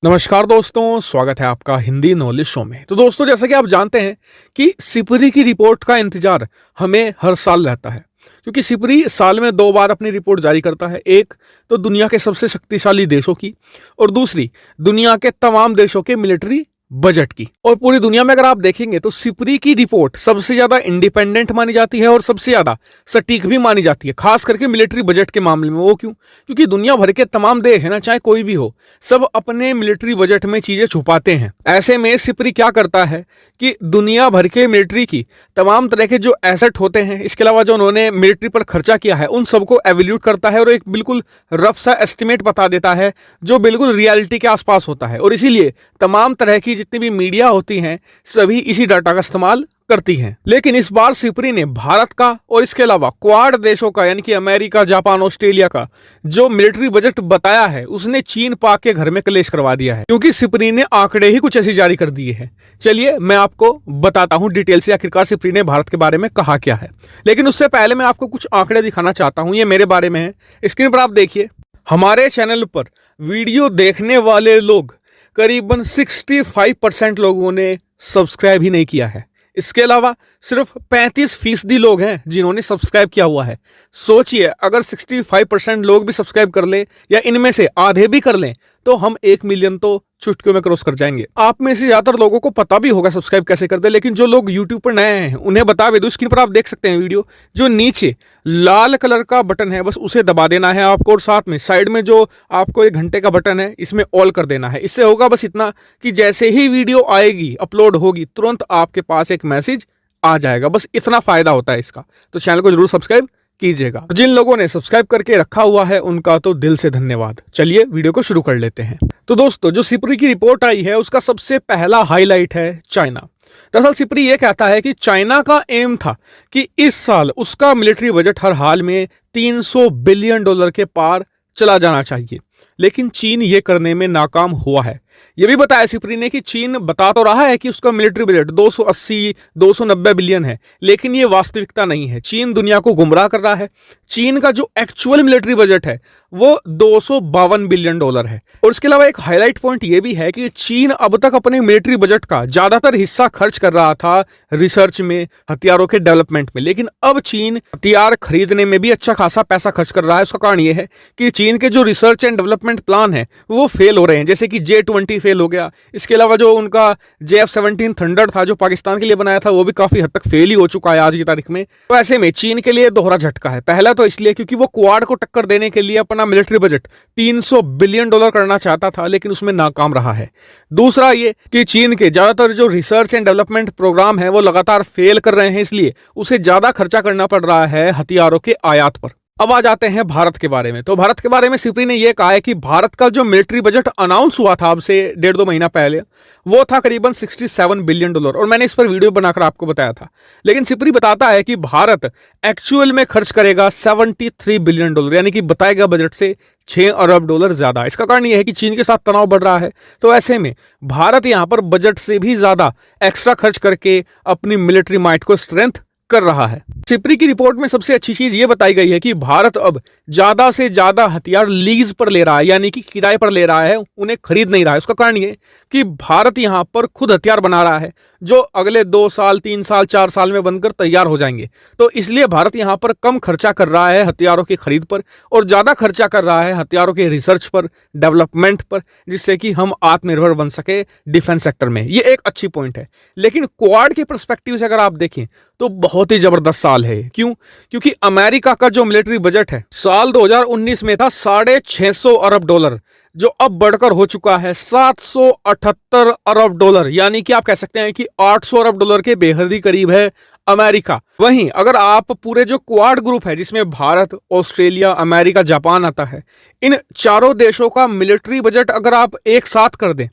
नमस्कार दोस्तों, स्वागत है आपका हिंदी नॉलेज शो में। तो दोस्तों, जैसा कि आप जानते हैं कि सिपरी की रिपोर्ट का इंतजार हमें हर साल रहता है, क्योंकि सिपरी साल में 2 बार अपनी रिपोर्ट जारी करता है। एक तो दुनिया के सबसे शक्तिशाली देशों की, और दूसरी दुनिया के तमाम देशों के मिलिट्री बजट की। और पूरी दुनिया में अगर आप देखेंगे तो सिपरी की रिपोर्ट सबसे ज्यादा इंडिपेंडेंट मानी जाती है और सबसे ज्यादा सटीक भी मानी जाती है, खास करके मिलिट्री बजट के मामले में। वो क्यों? क्योंकि दुनिया भर के तमाम देश है ना, चाहे कोई भी हो, सब अपने मिलिट्री बजट में चीजें छुपाते हैं। ऐसे में सिपरी क्या करता है कि दुनिया भर के मिलिट्री की तमाम तरह के जो एसेट होते हैं, इसके अलावा जो उन्होंने मिलिट्री पर खर्चा किया है, उन सबको एवेल्यूट करता है और एक बिल्कुल रफ सा एस्टिमेट बता देता है जो बिल्कुल रियलिटी के आसपास होता है। और इसीलिए तमाम तरह की जितनी भी मीडिया होती हैं, सभी इसी डाटा का इस्तेमाल करती हैं। लेकिन इस बार सिपरी ने भारत का और इसके अलावा क्वाड देशों का, यानी कि अमेरिका, जापान, ऑस्ट्रेलिया का जो मिलिट्री बजट बताया है, उसने चीन पाक के घर में कलेश करवा दिया है, क्योंकि सिपरी ने आंकड़े ही कुछ ऐसे जारी कर दिए हैं। चलिए मैं आपको बताता हूं डिटेल से आखिरकार सिपरी ने भारत के बारे में कहा क्या है। लेकिन उससे पहले मैं आपको कुछ आंकड़े दिखाना चाहता हूं। ये मेरे बारे में है, स्क्रीन पर आप देखिए। हमारे चैनल पर वीडियो देखने वाले लोग करीबन 65% लोगों ने सब्सक्राइब ही नहीं किया है। इसके अलावा सिर्फ 35% लोग हैं जिन्होंने सब्सक्राइब किया हुआ है। सोचिए, अगर 65% लोग भी सब्सक्राइब कर लें, या इनमें से आधे भी कर लें, तो हम 1 मिलियन तो चुटकियों में क्रॉस कर जाएंगे। आप में से ज्यादातर लोगों को पता भी होगा सब्सक्राइब कैसे करते हैं, लेकिन जो लोग यूट्यूब पर नए हैं उन्हें बता भी दो। स्क्रीन पर आप देख सकते हैं वीडियो, जो नीचे लाल कलर का बटन है, बस उसे दबा देना है आपको, और साथ में साइड में जो आपको 1 घंटे का बटन है, इसमें ऑल कर देना है। इससे होगा बस इतना कि जैसे ही वीडियो आएगी, अपलोड होगी, तुरंत आपके पास एक मैसेज आ जाएगा। बस इतना फायदा होता है इसका। तो चैनल को जरूर सब्सक्राइब कीजिएगा। जिन लोगों ने सब्सक्राइब करके रखा हुआ है उनका तो दिल से धन्यवाद। चलिए वीडियो को शुरू कर लेते हैं। तो दोस्तों, जो सिपरी की रिपोर्ट आई है उसका सबसे पहला हाईलाइट है चाइना। दरअसल सिपरी ये कहता है कि चाइना का एम था कि इस साल उसका मिलिट्री बजट हर हाल में $300 बिलियन के पार चला जाना चाहिए, लेकिन चीन ये करने में नाकाम हुआ है। यह भी बताया सिपरी ने कि चीन बता तो रहा है कि उसका मिलिट्री बजट 280-290 बिलियन है, लेकिन यह वास्तविकता नहीं है। चीन दुनिया को गुमराह कर रहा है। चीन का जो एक्चुअल मिलिट्री बजट है वो $252 बिलियन है। और इसके अलावा एक हाईलाइट पॉइंट यह भी है कि चीन अब तक अपने मिलिट्री बजट का ज्यादातर हिस्सा खर्च कर रहा था रिसर्च में, हथियारों के डेवलपमेंट में, लेकिन अब चीन हथियार खरीदने में भी अच्छा खासा पैसा खर्च कर रहा है। उसका कारण यह है कि चीन के जो रिसर्च एंड डेवलपमेंट प्लान है वो फेल हो रहे हैं, जैसे कि J-20 फेल हो गया। इसके अलावा जो उनका JF-17 थंडर था, जो पाकिस्तान के लिए बनाया था, वो भी काफी हद तक फेल ही हो चुका है आज की तारीख में। तो ऐसे में चीन के लिए दोहरा झटका है। पहला तो इसलिए क्योंकि वो क्वाड को टक्कर देने के लिए अपना मिलिट्री बजट $300 बिलियन करना चाहता था, लेकिन उसमें नाकाम रहा है। दूसरा ये कि चीन के ज्यादातर जो रिसर्च एंड डेवलपमेंट प्रोग्राम है वो लगातार फेल कर रहे हैं, इसलिए उसे ज्यादा खर्चा करना पड़ रहा है हथियारों के आयात पर। अब आ जाते हैं भारत के बारे में। तो भारत के बारे में सिपरी ने यह कहा है कि भारत का जो मिलिट्री बजट अनाउंस हुआ था अब से 1.5-2 महीना पहले, वो था करीबन $67 बिलियन, और मैंने इस पर वीडियो बनाकर आपको बताया था। लेकिन सिपरी बताता है कि भारत एक्चुअल में खर्च करेगा $73 बिलियन, यानी कि बताए गए बजट से $6 अरब ज्यादा। इसका कारण यह है कि चीन के साथ तनाव बढ़ रहा है, तो ऐसे में भारत यहां पर बजट से भी ज्यादा एक्स्ट्रा खर्च करके अपनी मिलिट्री माइट को स्ट्रेंथ कर रहा है। सिपरी की रिपोर्ट में सबसे अच्छी चीज यह बताई गई है कि भारत अब ज्यादा से ज्यादा हथियार लीज पर ले रहा है, यानी कि किराए पर ले रहा है, उन्हें खरीद नहीं रहा है। उसका कारण यह कि भारत यहां पर खुद हथियार बना रहा है, जो अगले 2 साल, 3 साल, 4 साल में बनकर तैयार हो जाएंगे। तो इसलिए भारत यहां पर कम खर्चा कर रहा है हथियारों की खरीद पर, और ज्यादा खर्चा कर रहा है हथियारों के रिसर्च पर, डेवलपमेंट पर, जिससे कि हम आत्मनिर्भर बन सके डिफेंस सेक्टर में। ये एक अच्छी पॉइंट है। लेकिन क्वाड के पर्सपेक्टिव से अगर आप देखें तो बहुत ही जबरदस्त साल है। क्यों? क्योंकि अमेरिका का जो मिलिट्री बजट है साल 2019 में था $650 अरब, जो अब बढ़कर हो चुका है $778 अरब, यानी कि आप कह सकते हैं कि $800 अरब के बेहद ही करीब है अमेरिका। वहीं अगर आप पूरे जो क्वाड ग्रुप है, जिसमें भारत, ऑस्ट्रेलिया, अमेरिका, जापान आता है, इन चारों देशों का मिलिट्री बजट अगर आप एक साथ कर दें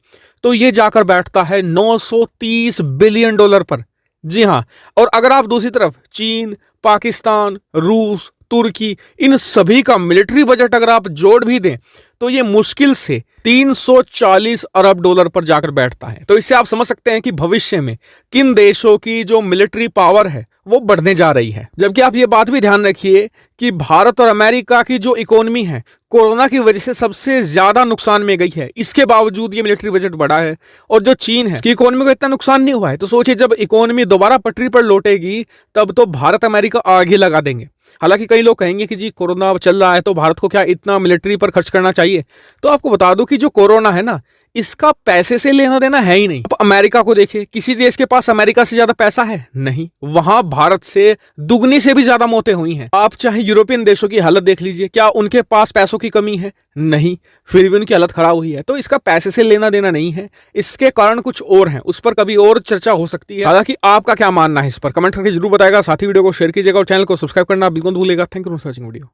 तो ये जाकर बैठता है $930 बिलियन पर। जी हां। और अगर आप दूसरी तरफ चीन, पाकिस्तान, रूस, तुर्की, इन सभी का मिलिट्री बजट अगर आप जोड़ भी दें तो ये मुश्किल से $340 अरब पर जाकर बैठता है। तो इससे आप समझ सकते हैं कि भविष्य में किन देशों की जो मिलिट्री पावर है वो बढ़ने जा रही है। जबकि आप ये बात भी ध्यान रखिए कि भारत और अमेरिका की जो इकोनॉमी है कोरोना की वजह से सबसे ज्यादा नुकसान में गई है, इसके बावजूद ये मिलिट्री बजट बढ़ा है। और जो चीन है उसकी इकोनॉमी को इतना नुकसान नहीं हुआ है। तो सोचिए जब इकोनॉमी दोबारा पटरी पर लौटेगी तब तो भारत अमेरिका आगे लगा देंगे। हालांकि कई लोग कहेंगे कि जी कोरोना चल रहा है तो भारत को क्या इतना मिलिट्री पर खर्च करना चाहिए। तो आपको बता दूं कि जो कोरोना है ना, इसका पैसे से लेना देना है ही नहीं। अब अमेरिका को देखिए, किसी देश के पास अमेरिका से ज्यादा पैसा है? नहीं। वहां भारत से दुगनी से भी ज्यादा मौतें हुई हैं। आप चाहे यूरोपियन देशों की हालत देख लीजिए, क्या उनके पास पैसों की कमी है? नहीं, फिर भी उनकी हालत खराब हुई है। तो इसका पैसे से लेना देना नहीं है, इसके कारण कुछ और हैं, उस पर कभी और चर्चा हो सकती है। हालांकि आपका क्या मानना है इस पर कमेंट करके जरूर बताएगा। साथ ही वीडियो को शेयर कीजिएगा और चैनल को सब्सक्राइब करना बिल्कुल भूलेगा। Thank you for watching video.